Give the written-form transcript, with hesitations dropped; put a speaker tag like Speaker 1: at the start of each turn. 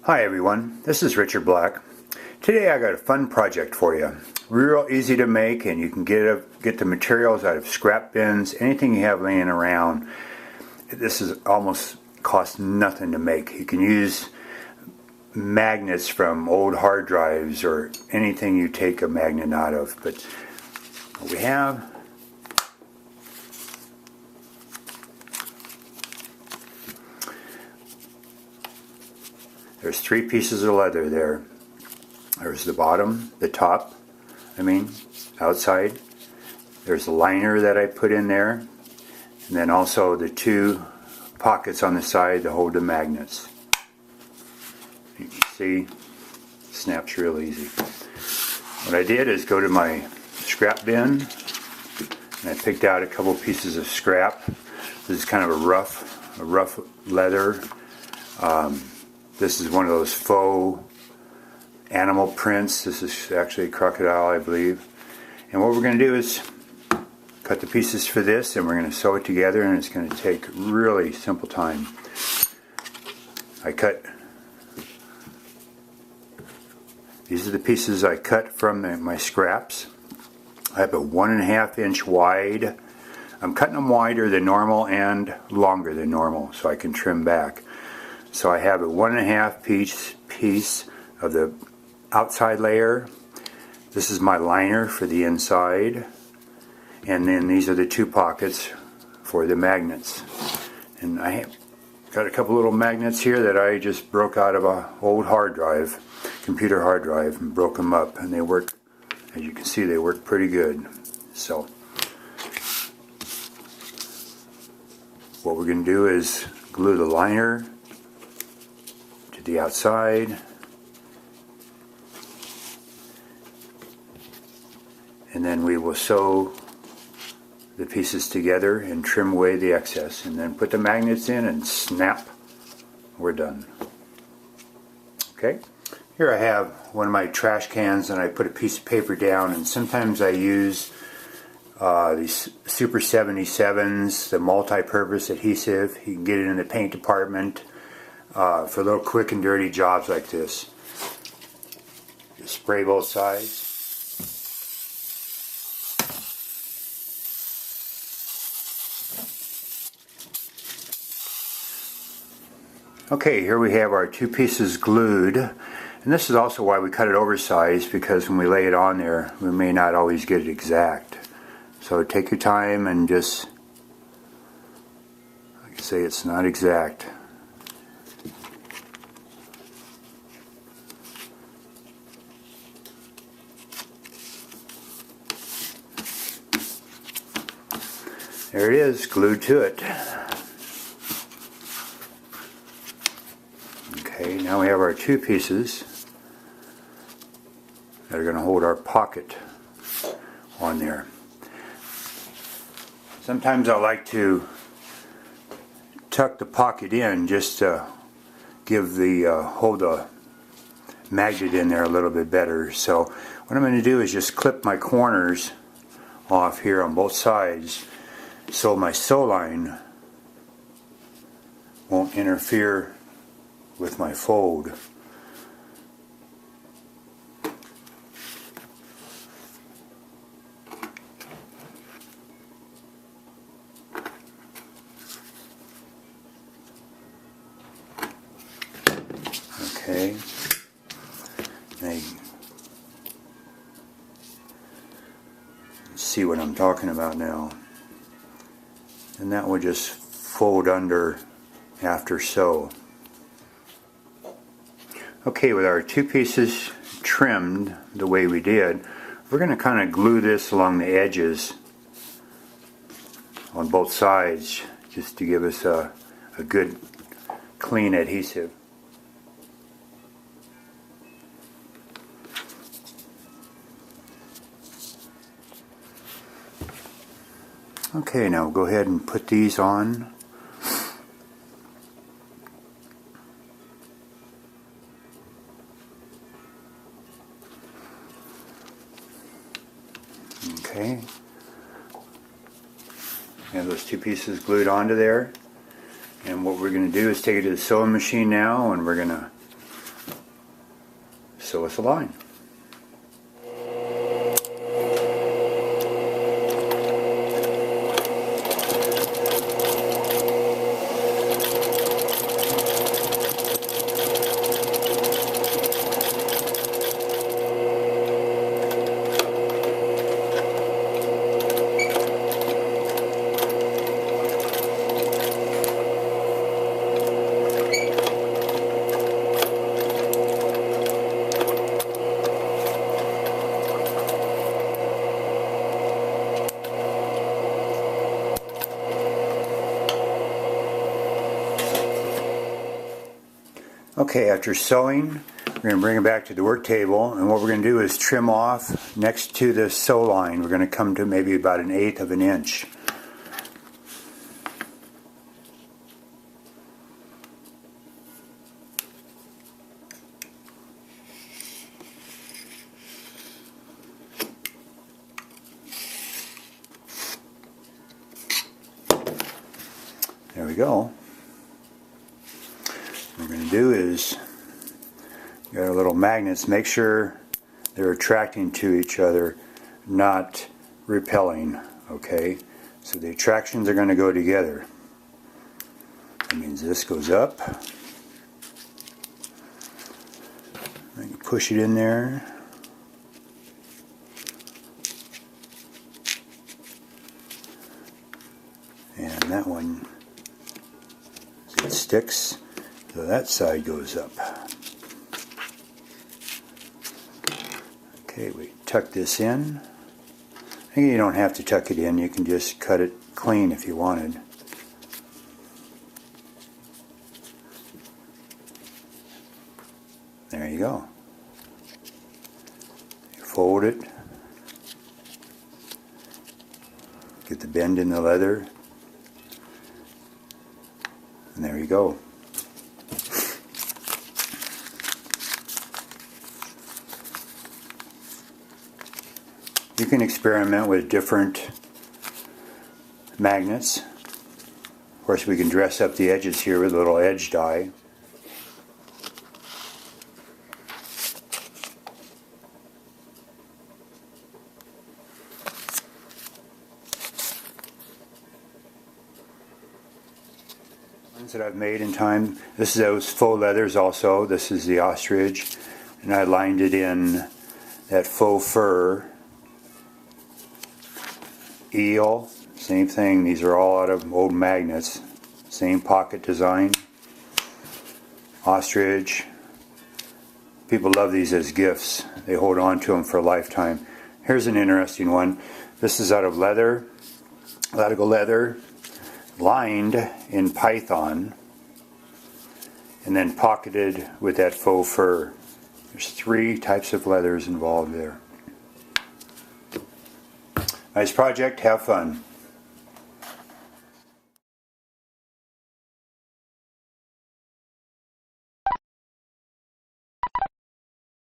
Speaker 1: Hi everyone, this is Richard Black. Today I got a fun project for you. Real easy to make, and you can get the materials out of scrap bins, anything you have laying around. This is almost costs nothing to make. You can use magnets from old hard drives or anything you take a magnet out of. But what we have, there's 3 pieces of leather there. There's the bottom, the top, outside. There's the liner that I put in there. And then also the 2 pockets on the side to hold the magnets. You can see, snaps real easy. What I did is go to my scrap bin, and I picked out a couple pieces of scrap. This is kind of a rough leather. This is one of those faux animal prints. This is actually a crocodile, I believe. And what we're going to do is cut the pieces for this, and we're going to sew it together, and it's going to take really simple time. These are the pieces I cut from my scraps. I have a 1.5 inch wide. I'm cutting them wider than normal and longer than normal so I can trim back. So I have a 1.5 piece of the outside layer. This is my liner for the inside, and then these are the 2 pockets for the magnets. And I have got a couple little magnets here that I just broke out of a old hard drive, computer hard drive, and broke them up, and they work, as you can see, they work pretty good. So what we're going to do is glue the liner to the outside, and then we will sew the pieces together and trim away the excess, and then put the magnets in and snap, we're done. Okay, here I have one of my trash cans, and I put a piece of paper down, and sometimes I use these Super 77s, the multi-purpose adhesive. You can get it in the paint department for little quick and dirty jobs like this. Just spray both sides. Okay, here we have our 2 pieces glued, and this is also why we cut it oversized, because when we lay it on there we may not always get it exact. So take your time and just, like I say, it's not exact. There it is, glued to it. Okay, now we have our 2 pieces that are going to hold our pocket on there. Sometimes I like to tuck the pocket in just to give hold the magnet in there a little bit better. So what I'm going to do is just clip my corners off here on both sides so my sew line won't interfere with my fold. Okay, now you see what I'm talking about now, and that will just fold under after sew. Okay, with our 2 pieces trimmed the way we did, we're going to kind of glue this along the edges on both sides just to give us a good clean adhesive. Okay, now we'll go ahead and put these on. Okay, have those 2 pieces glued onto there, and what we're going to do is take it to the sewing machine now, and we're going to sew with the line. Okay, after sewing, we're going to bring it back to the work table, and what we're going to do is trim off next to the sew line. We're going to come to maybe about 1/8 of an inch. There we go. What we're going to do is, got our little magnets, make sure they're attracting to each other, not repelling, okay? So the attractions are going to go together. That means this goes up. I can push it in there. And that one, it sticks. So that side goes up. Okay, we tuck this in. You don't have to tuck it in, you can just cut it clean if you wanted. There you go. You fold it. Get the bend in the leather. And there you go. You can experiment with different magnets. Of course, we can dress up the edges here with a little edge dye. Ones that I've made in time. This is those faux leathers also. This is the ostrich, and I lined it in that faux fur. Eel, same thing. These are all out of old magnets. Same pocket design. Ostrich. People love these as gifts. They hold on to them for a lifetime. Here's an interesting one. This is out of leather, leather, lined in python, and then pocketed with that faux fur. There's 3 types of leathers involved there. Nice project, have fun.